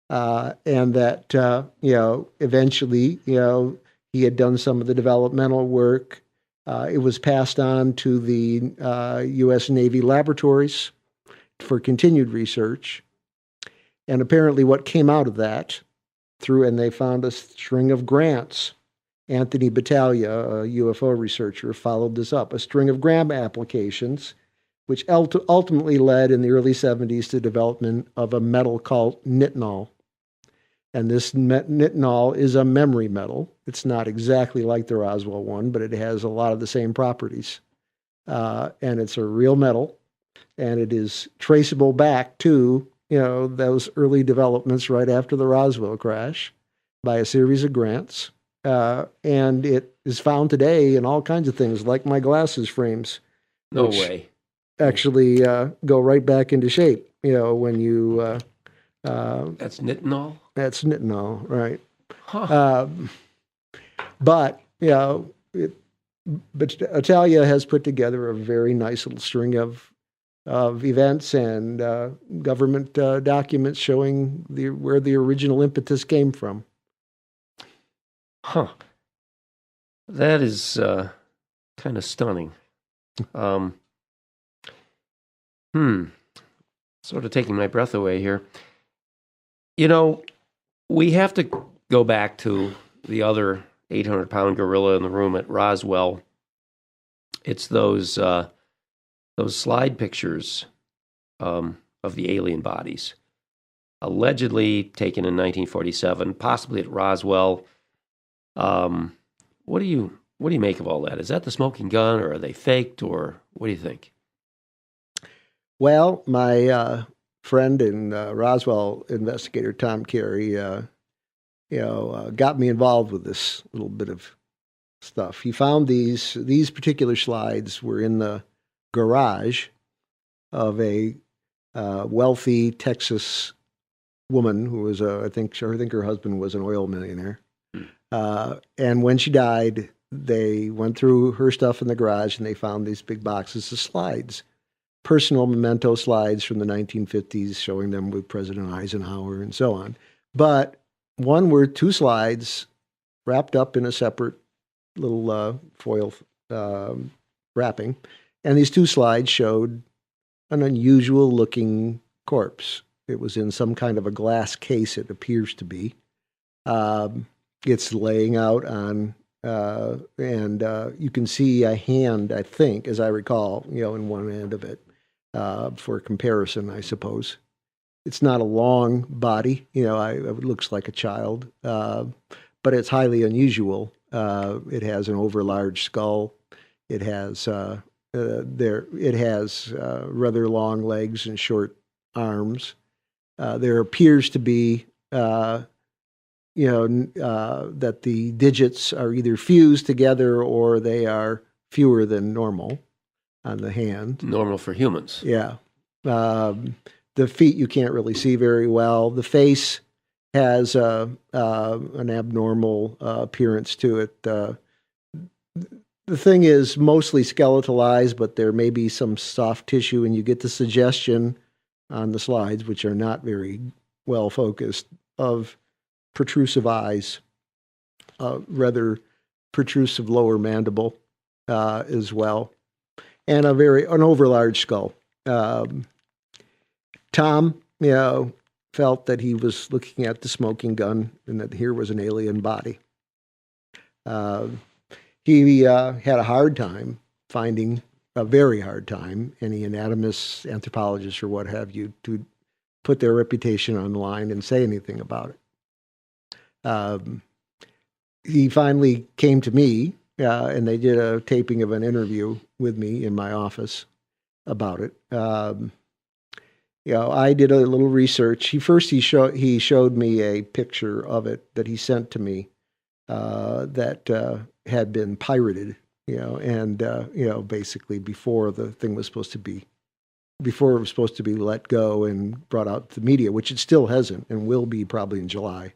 and that eventually, he had done some of the developmental work. It was passed on to the U.S. Navy laboratories for continued research, and apparently, what came out of that and they found a string of grants. Anthony Battaglia, a UFO researcher, followed this up, a string of grant applications, which ultimately led in the early 70s to development of a metal called nitinol. And this nitinol is a memory metal. It's not exactly like the Roswell one, but it has a lot of the same properties. And it's a real metal, and it is traceable back to, those early developments right after the Roswell crash by a series of grants. And it is found today in all kinds of things, like my glasses frames. No way. Actually go right back into shape, when you... That's nitinol? That's nitinol, right. Huh. But Italia has put together a very nice little string of events and government documents showing where the original impetus came from. Huh. That is kind of stunning. Sort of taking my breath away here. We have to go back to the other 800-pound gorilla in the room at Roswell. It's those slide pictures of the alien bodies, allegedly taken in 1947, possibly at Roswell. What do you make of all that? Is that the smoking gun, or are they faked, or what do you think? Well, my friend and Roswell investigator Tom Carey, got me involved with this little bit of stuff. He found these particular slides were in the garage of a wealthy Texas woman who was I think her husband was an oil millionaire. And when she died, they went through her stuff in the garage and they found these big boxes of slides, personal memento slides from the 1950s, showing them with President Eisenhower and so on. But one were two slides wrapped up in a separate little foil wrapping. And these two slides showed an unusual looking corpse. It was in some kind of a glass case, it appears to be. It's laying out on, and you can see a hand, I think, as I recall, in one end of it, for comparison, I suppose. It's not a long body, it looks like a child, but it's highly unusual. It has an overlarge skull. It has rather long legs and short arms. There appears to be, that the digits are either fused together or they are fewer than normal on the hand. Normal for humans. Yeah. The feet you can't really see very well. The face has an abnormal appearance to it. The thing is mostly skeletalized, but there may be some soft tissue, and you get the suggestion on the slides, which are not very well focused, of protrusive eyes, rather protrusive lower mandible as well, and an overlarge skull. Tom, felt that he was looking at the smoking gun and that here was an alien body. He had a very hard time, any anatomist, anthropologist, or what have you, to put their reputation on the line and say anything about it. He finally came to me, and they did a taping of an interview with me in my office about it. I did a little research. He showed me a picture of it that he sent to me that had been pirated, and basically before the thing was supposed to be, before it was supposed to be let go and brought out to the media, which it still hasn't and will be probably in July,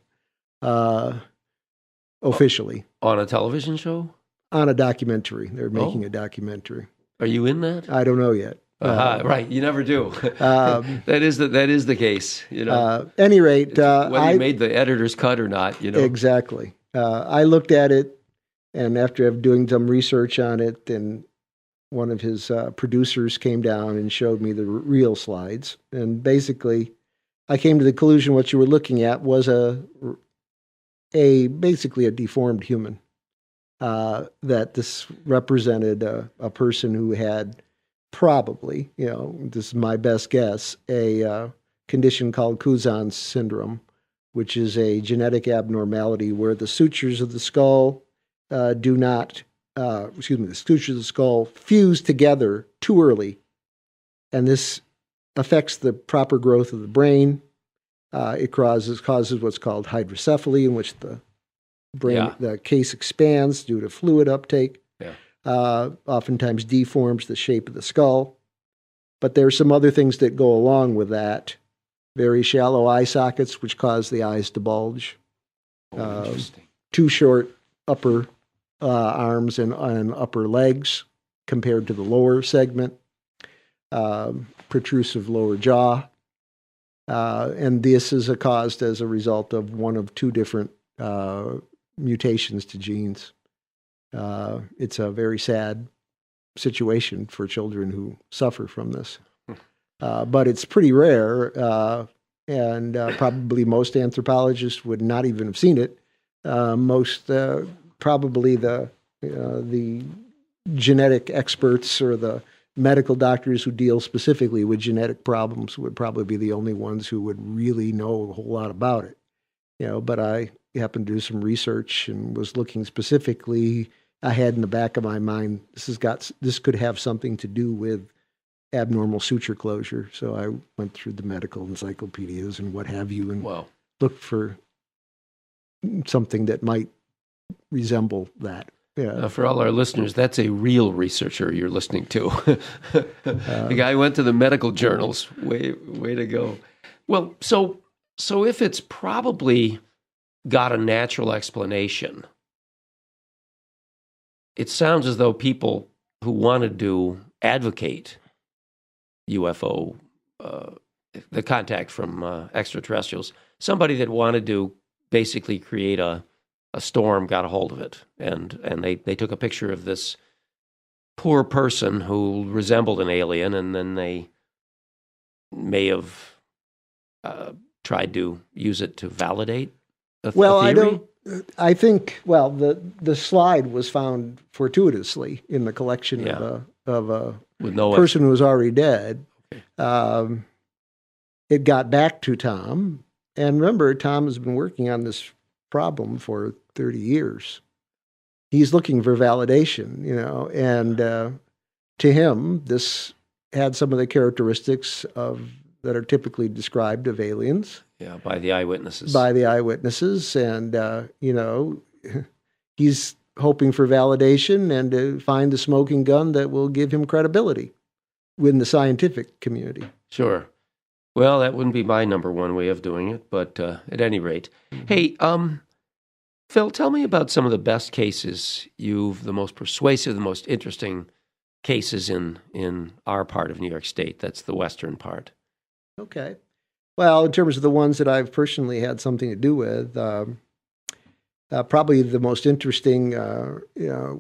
officially. On a television show? On a documentary. They're making a documentary. Are you in that? I don't know yet. Right, you never do. That is the case. Any rate, whether you made the editor's cut or not, Exactly. I looked at it, and after doing some research on it, then one of his producers came down and showed me the real slides. And basically, I came to the conclusion what you were looking at was basically a deformed human. That this represented a person who had probably, this is my best guess, a condition called Kuzan syndrome, which is a genetic abnormality where the sutures of the skull the sutures of the skull fuse together too early. And this affects the proper growth of the brain. It causes what's called hydrocephaly, in which the brain, the case expands due to fluid uptake. Oftentimes deforms the shape of the skull. But there are some other things that go along with that. Very shallow eye sockets, which cause the eyes to bulge. Interesting. Too short upper arms and upper legs compared to the lower segment. Protrusive lower jaw. And this is caused as a result of one of two different mutations to genes. It's a very sad situation for children who suffer from this. But it's pretty rare, and probably most anthropologists would not even have seen it. Probably the genetic experts or the medical doctors who deal specifically with genetic problems would probably be the only ones who would really know a whole lot about it. But I happened to do some research and was looking specifically. I had in the back of my mind, this could have something to do with abnormal suture closure. So I went through the medical encyclopedias and what have you, and looked for something that might resemble that. For all our listeners, that's a real researcher you're listening to. The guy went to the medical journals. Way to go. Well, so if it's probably got a natural explanation, it sounds as though people who wanted to advocate UFO, the contact from extraterrestrials, somebody that wanted to basically create a storm got a hold of it, and they took a picture of this poor person who resembled an alien, and then they may have tried to use it to validate a theory? I think the slide was found fortuitously in the collection of a person who was already dead. Okay. It got back to Tom, and remember, Tom has been working on this problem for 30 years. He's looking for validation, and to him, this had some of the characteristics that are typically described of aliens. Yeah, by the eyewitnesses. And, he's hoping for validation and to find the smoking gun that will give him credibility within the scientific community. Sure. Well, that wouldn't be my number one way of doing it, but at any rate. Hey, Phil, tell me about some of the best cases the most persuasive, the most interesting cases in our part of New York State. That's the western part. Okay. Well, in terms of the ones that I've personally had something to do with, probably the most interesting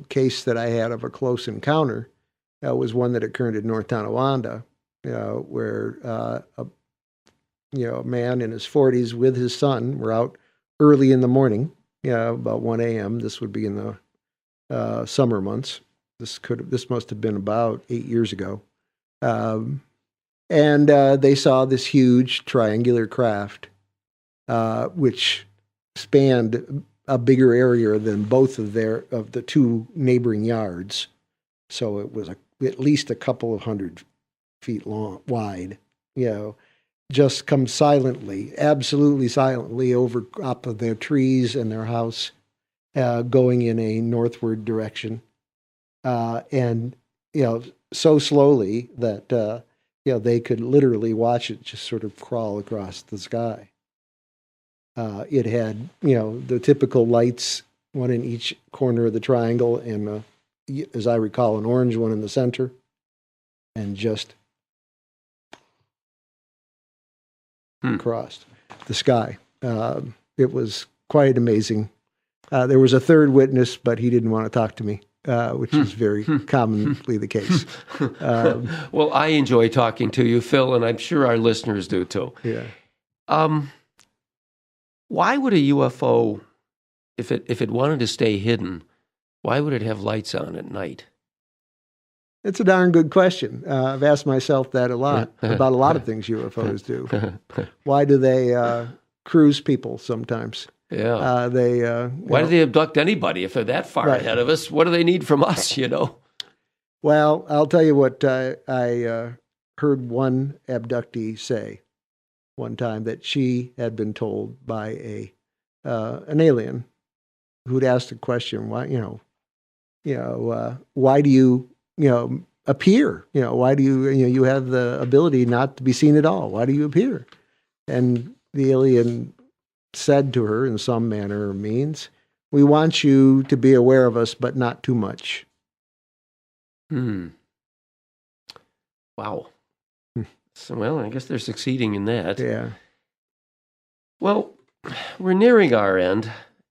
case that I had of a close encounter was one that occurred in North Tonawanda, where a man in his 40s with his son were out early in the morning, about 1 a.m. This would be in the summer months. This must have been about 8 years ago. And they saw this huge triangular craft, which spanned a bigger area than both of the two neighboring yards. So it was at least a couple of 100 feet wide, just come silently, absolutely silently over top of their trees and their house, going in a northward direction. And, so slowly that, they could literally watch it just sort of crawl across the sky. It had, the typical lights, one in each corner of the triangle, and as I recall, an orange one in the center, and just crossed the sky. It was quite amazing. There was a third witness, but he didn't want to talk to me, which is very commonly the case. Well, I enjoy talking to you, Phil, and I'm sure our listeners do too. Yeah. Why would a UFO, if it wanted to stay hidden, why would it have lights on at night? It's a darn good question. I've asked myself that a lot about a lot of things UFOs do. Why do they cruise people sometimes? Yeah. Why do they abduct anybody if they're that far ahead of us? What do they need from us, Well, I'll tell you what I heard one abductee say one time, that she had been told by an alien who'd asked a question, why do you appear? Why do you have the ability not to be seen at all? Why do you appear? And the alien said to her in some manner or means, we want you to be aware of us, but not too much. Wow. So, well, I guess they're succeeding in that. Yeah. Well, we're nearing our end,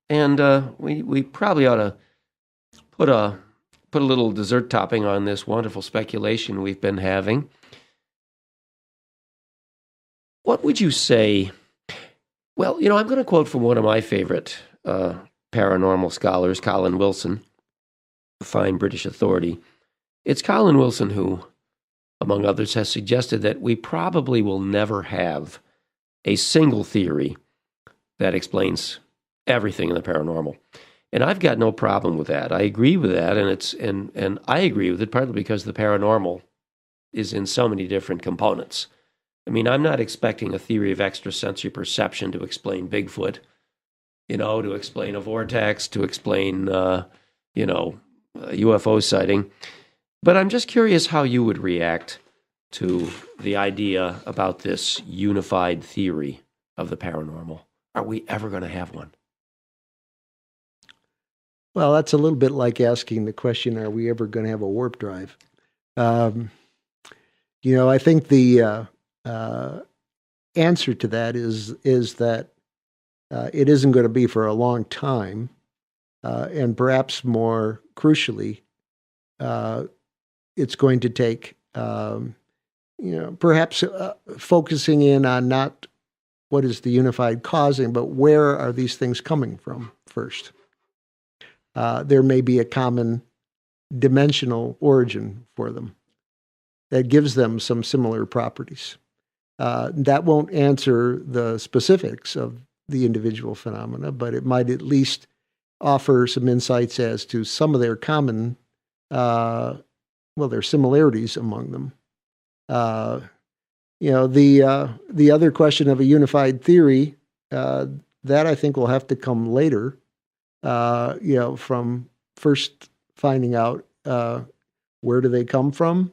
and we probably ought to put a little dessert topping on this wonderful speculation we've been having. What would you say? Well, I'm going to quote from one of my favorite paranormal scholars, Colin Wilson, a fine British authority. It's Colin Wilson who, among others, has suggested that we probably will never have a single theory that explains everything in the paranormal. And I've got no problem with that. I agree with that, and I agree with it partly because the paranormal is in so many different components. I mean, I'm not expecting a theory of extrasensory perception to explain Bigfoot, to explain a vortex, to explain, a UFO sighting. But I'm just curious how you would react to the idea about this unified theory of the paranormal. Are we ever going to have one? Well, that's a little bit like asking the question, are we ever going to have a warp drive? I think the answer to that is that it isn't going to be for a long time, and perhaps more crucially, it's going to take, perhaps focusing in on not what is the unified causing, but where are these things coming from first. There may be a common dimensional origin for them that gives them some similar properties. That won't answer the specifics of the individual phenomena, but it might at least offer some insights as to some of their common, their similarities among them. The other question of a unified theory, that I think will have to come later, from first finding out where do they come from.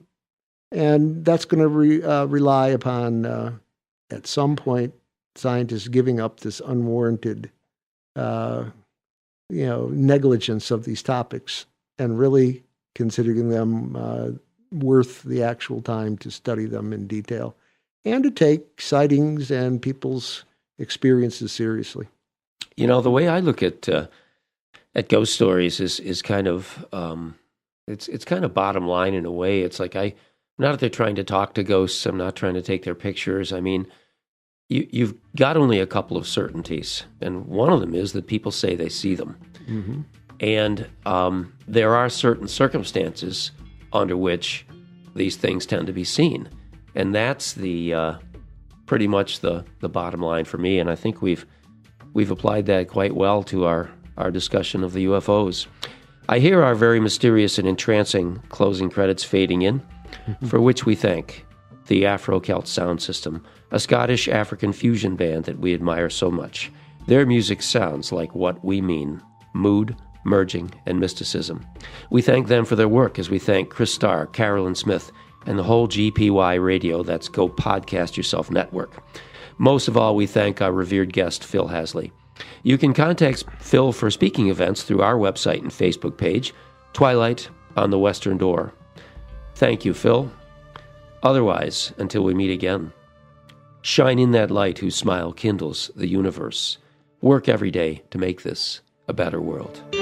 And that's going to rely upon, at some point, scientists giving up this unwarranted, negligence of these topics and really considering them worth the actual time to study them in detail and to take sightings and people's experiences seriously. The way I look at ghost stories is kind of it's kind of bottom line in a way. It's like I'm not that they're trying to talk to ghosts. I'm not trying to take their pictures. I mean, you've got only a couple of certainties, and one of them is that people say they see them. Mm-hmm. And there are certain circumstances under which these things tend to be seen. And that's the pretty much the bottom line for me, and I think we've applied that quite well to our discussion of the UFOs. I hear our very mysterious and entrancing closing credits fading in, for which we thank the Afro-Celt Sound System, a Scottish African fusion band that we admire so much. Their music sounds like what we mean: mood, merging, and mysticism. We thank them for their work as we thank Chris Starr, Carolyn Smith, and the whole GPY Radio, that's Go Podcast Yourself Network. Most of all, we thank our revered guest, Phil Haseley. You can contact Phil for speaking events through our website and Facebook page, Twilight on the Western Door. Thank you, Phil. Otherwise, until we meet again, shine in that light whose smile kindles the universe. Work every day to make this a better world.